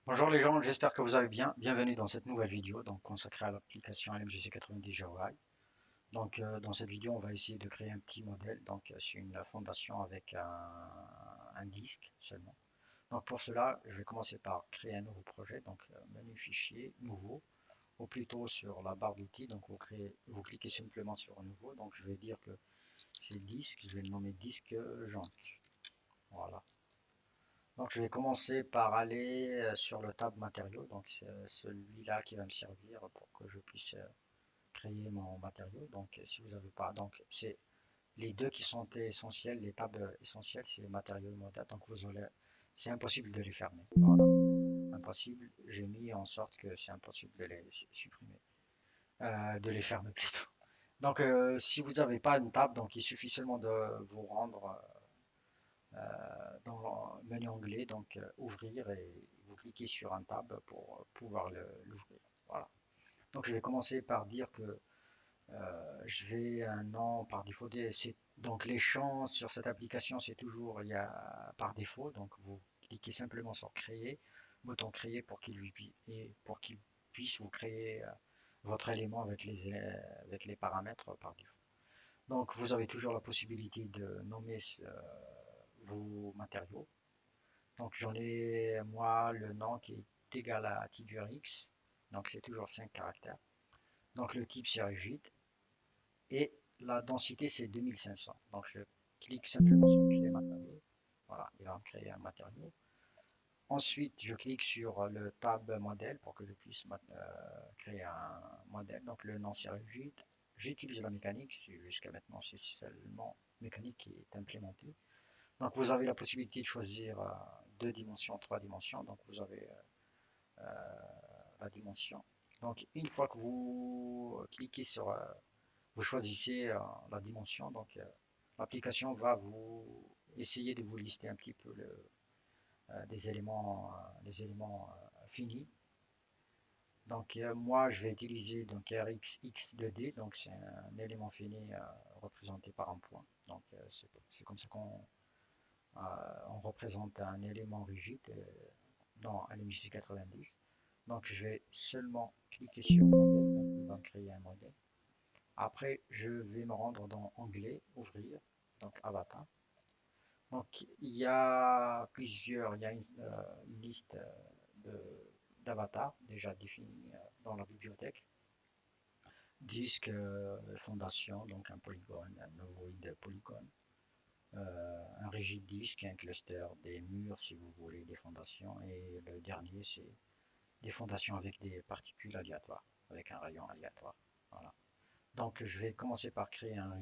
Bonjour les gens, j'espère que vous allez bien. Bienvenue dans cette nouvelle vidéo donc consacrée à l'application LMGC 90 GeoEye. Dans cette vidéo, on va essayer de créer un petit modèle. C'est une fondation avec un disque seulement. Donc pour cela, je vais commencer par créer un nouveau projet. Menu fichier, nouveau, ou plutôt sur la barre d'outils. Donc vous cliquez simplement sur nouveau. Donc je vais dire que c'est disque. Je vais le nommer disque Jonc. Voilà. Donc je vais commencer par aller sur le tab matériaux, donc c'est celui-là qui va me servir pour que je puisse créer mon matériau. Si vous n'avez pas, donc c'est les deux qui sont essentiels, les tabs essentiels, c'est matériaux et modèles, donc c'est impossible de les fermer. Voilà, impossible. J'ai mis en sorte que c'est impossible de les supprimer, de les fermer plutôt. Si vous n'avez pas une tab, donc il suffit seulement de vous rendre dans le menu onglet, ouvrir et vous cliquez sur un tab pour pouvoir l'ouvrir. Voilà. Donc je vais commencer par dire que je vais un nom par défaut. Donc les champs sur cette application, c'est toujours il y a par défaut. Donc vous cliquez simplement sur créer, bouton créer pour qu'il puisse vous créer votre élément avec les paramètres par défaut. Donc vous avez toujours la possibilité de nommer vos matériaux. Donc j'en ai moi le nom qui est égal à TiburX. Donc c'est toujours 5 caractères. Donc le type c'est rigide et la densité c'est 2500. Donc je clique simplement sur créer matériau. Voilà, il va me créer un matériau. Ensuite, je clique sur le tab modèle pour que je puisse créer un modèle. Donc le nom c'est rigide. J'utilise la mécanique. Jusqu'à maintenant c'est seulement mécanique qui est implémentée. Donc vous avez la possibilité de choisir deux dimensions, trois dimensions. Donc vous avez la dimension. Donc une fois que vous cliquez sur, vous choisissez la dimension, l'application va vous essayer de vous lister un petit peu des éléments finis. Moi je vais utiliser RxX2D, donc c'est un élément fini représenté par un point. C'est comme ça on représente un élément rigide dans LMJC 90. Donc je vais seulement cliquer sur modèle, donc il va me créer un modèle. Après, je vais me rendre dans onglet, ouvrir, donc avatar. Donc il y a une liste d'avatars déjà définie dans la bibliothèque. Disque, fondation, donc un polygone, un ovoïde polygone, un rigide disque, un cluster, des murs si vous voulez, des fondations, et le dernier c'est des fondations avec des particules aléatoires, avec un rayon aléatoire. Voilà. Donc je vais commencer par créer un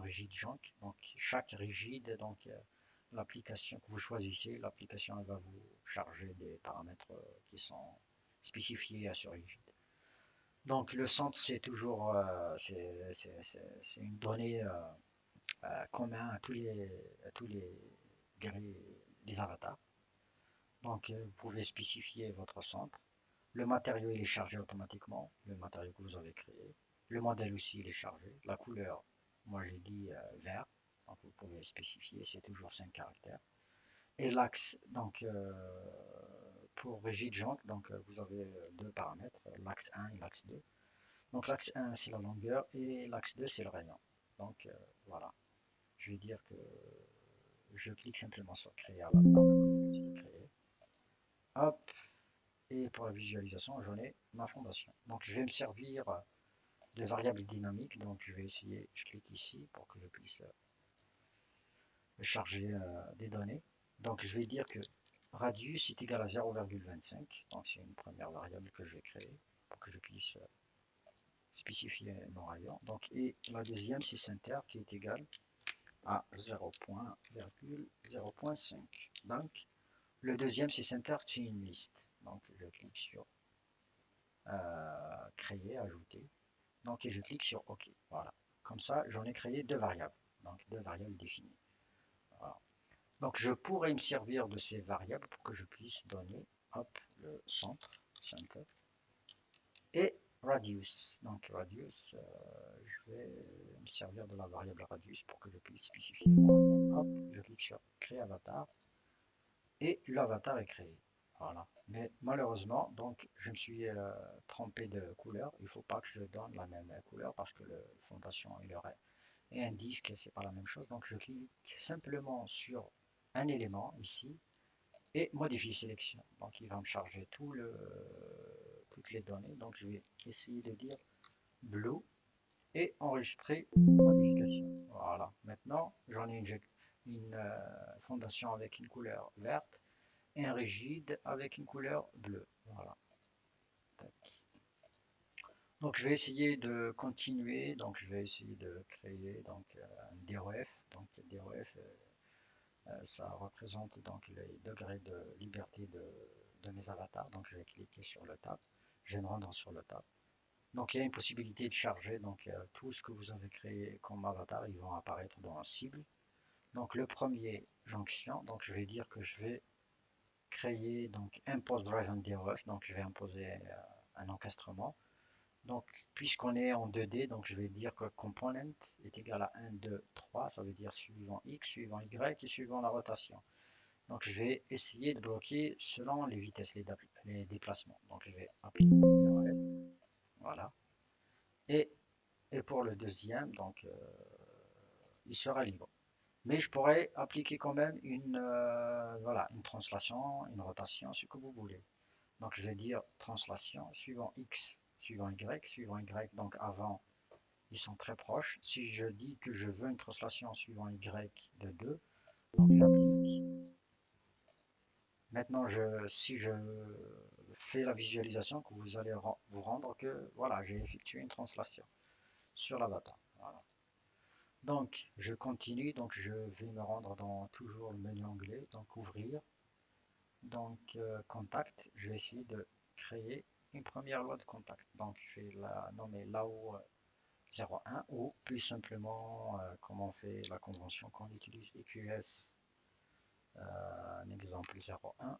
rigide junk. Donc chaque rigide, l'application que vous choisissez, l'application va vous charger des paramètres qui sont spécifiés à ce rigide. Donc le centre c'est toujours c'est une donnée commune à tous les avatars. Vous pouvez spécifier votre centre. Le matériau il est chargé automatiquement, le matériau que vous avez créé. Le modèle aussi il est chargé. La couleur, moi j'ai dit vert, donc vous pouvez spécifier, c'est toujours 5 caractères. Et l'axe, pour rigide junk, vous avez deux paramètres, l'axe 1 et l'axe 2. Donc l'axe 1 c'est la longueur et l'axe 2 c'est le rayon. Donc voilà, je vais dire que je clique simplement sur créer avatar pour que je puisse le créer. Hop, et pour la visualisation, j'en ai ma fondation. Donc je vais me servir de variables dynamiques. Donc je vais essayer, je clique ici pour que je puisse charger des données. Donc je vais dire que radius est égal à 0,25. Donc c'est une première variable que je vais créer pour que je puisse spécifier mon rayon. Et la deuxième c'est center qui est égal à 0,05. Donc le deuxième c'est center, c'est une liste. Donc je clique sur créer, ajouter. Et je clique sur OK. Voilà. Comme ça, j'en ai créé deux variables. Donc deux variables définies. Voilà. Donc je pourrais me servir de ces variables pour que je puisse donner hop, le centre, center, et radius. Donc radius, je vais me servir de la variable radius pour que je puisse spécifier mon rayon. Hop, je clique sur créer avatar et l'avatar est créé. Voilà. Mais malheureusement, donc je me suis trompé de couleur. Il ne faut pas que je donne la même couleur parce que le fondation il aurait et un disque, c'est pas la même chose. Donc je clique simplement sur un élément ici et modifie sélection. Donc il va me charger toutes les données. Donc je vais essayer de dire blue et enregistrer modification. Voilà. Maintenant j'en ai une fondation avec une couleur verte et un rigide avec une couleur bleue. Voilà. Tac. Donc je vais essayer de continuer. Donc je vais essayer de créer donc un DOF. Donc DOF ça représente donc les degrés de liberté de mes avatars. Donc je vais cliquer sur le tab. Je vais me rendre sur le tab. Donc il y a une possibilité de charger donc tout ce que vous avez créé comme avatar, ils vont apparaître dans la cible. Donc le premier jonction, donc je vais dire que je vais créer donc impose drive on DOF, donc je vais imposer un encastrement. Donc puisqu'on est en 2D, donc je vais dire que component est égal à 1, 2, 3, ça veut dire suivant X, suivant Y et suivant la rotation. Donc je vais essayer de bloquer selon les vitesses, les déplacements. Donc je vais appliquer, voilà. Et, et pour le deuxième, donc il sera libre. Mais je pourrais appliquer quand même voilà, une translation, une rotation, ce que vous voulez. Donc je vais dire translation suivant X, suivant Y. Donc avant, ils sont très proches. Si je dis que je veux une translation suivant Y de 2, donc j'applique. Maintenant, si je fais la visualisation, que vous allez vous rendre que voilà, j'ai effectué une translation sur l'avatar. Voilà. Donc, je continue. Donc, je vais me rendre dans toujours le menu anglais. Donc, ouvrir. Donc, contact. Je vais essayer de créer une première loi de contact. Donc, je vais la nommer là-haut 01 ou plus simplement, comme on fait la convention qu'on utilise EQS, un exemple 01.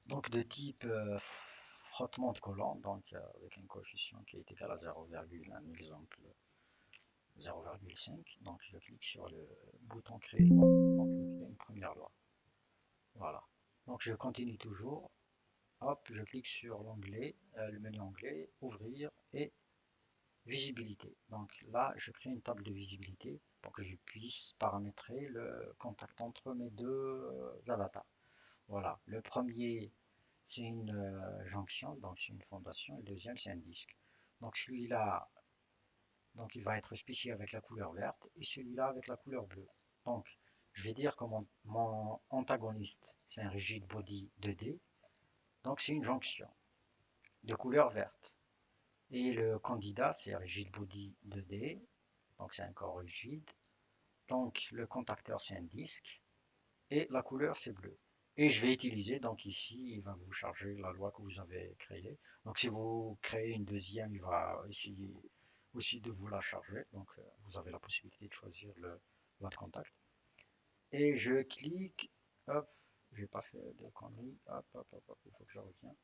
Donc de type frottement de collant, donc avec un coefficient qui est égal à 0,1 exemple 0,5. Donc je clique sur le bouton créer, donc je crée une première loi. Voilà. Donc je continue toujours. Hop, je clique sur l'onglet, le menu onglet, ouvrir et visibilité. Donc là, je crée une table de visibilité pour que je puisse paramétrer le contact entre mes deux avatars. Voilà. Le premier, c'est une jonction, donc c'est une fondation, et le deuxième, c'est un disque. Donc celui-là, donc il va être spécifié avec la couleur verte, et celui-là avec la couleur bleue. Donc, je vais dire que mon antagoniste, c'est un rigid body 2D, donc c'est une jonction de couleur verte. Et le candidat, c'est rigid body 2D, donc c'est un corps rigide. Donc le contacteur, c'est un disque, et la couleur, c'est bleu. Et je vais utiliser, donc ici, il va vous charger la loi que vous avez créée. Donc si vous créez une deuxième, il va essayer aussi de vous la charger. Donc vous avez la possibilité de choisir votre contact. Et je clique, hop, j'ai pas fait de conneries, hop, il faut que je revienne.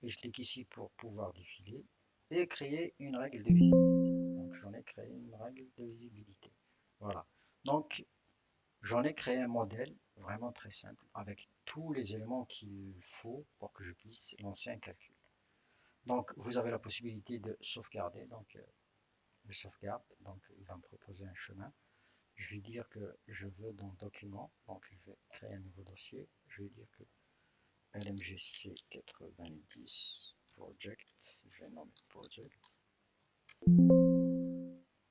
Et je clique ici pour pouvoir défiler et créer une règle de visibilité. Donc j'en ai créé une règle de visibilité. Voilà. Donc j'en ai créé un modèle vraiment très simple avec tous les éléments qu'il faut pour que je puisse lancer un calcul. Donc vous avez la possibilité de sauvegarder, donc je sauvegarde, donc il va me proposer un chemin. Je vais dire que je veux dans document, donc je vais créer un nouveau dossier. Je vais dire que LMGC 90 project, je vais nommer project.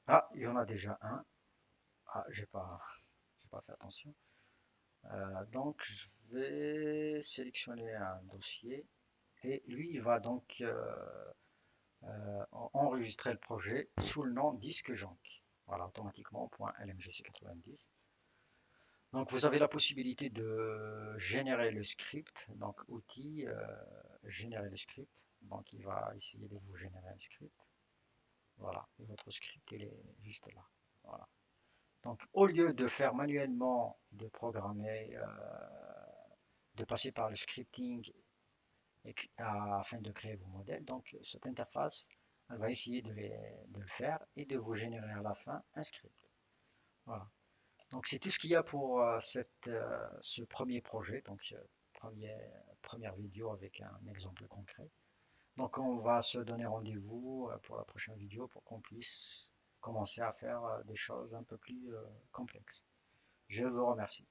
Ah, il y en a déjà un. Ah, j'ai pas fait attention. Donc je vais sélectionner un dossier et lui il va donc enregistrer le projet sous le nom disque Jonc. Voilà, automatiquement .lmgc90. Donc vous avez la possibilité de générer le script, donc outil, générer le script. Donc il va essayer de vous générer un script. Voilà, et votre script il est juste là. Voilà. Donc au lieu de faire manuellement, de programmer, de passer par le scripting afin de créer vos modèles. Donc cette interface, elle va essayer de le faire et de vous générer à la fin un script. Voilà. Donc c'est tout ce qu'il y a pour ce premier projet, donc première vidéo avec un exemple concret. Donc on va se donner rendez-vous pour la prochaine vidéo pour qu'on puisse commencer à faire des choses un peu plus complexes. Je vous remercie.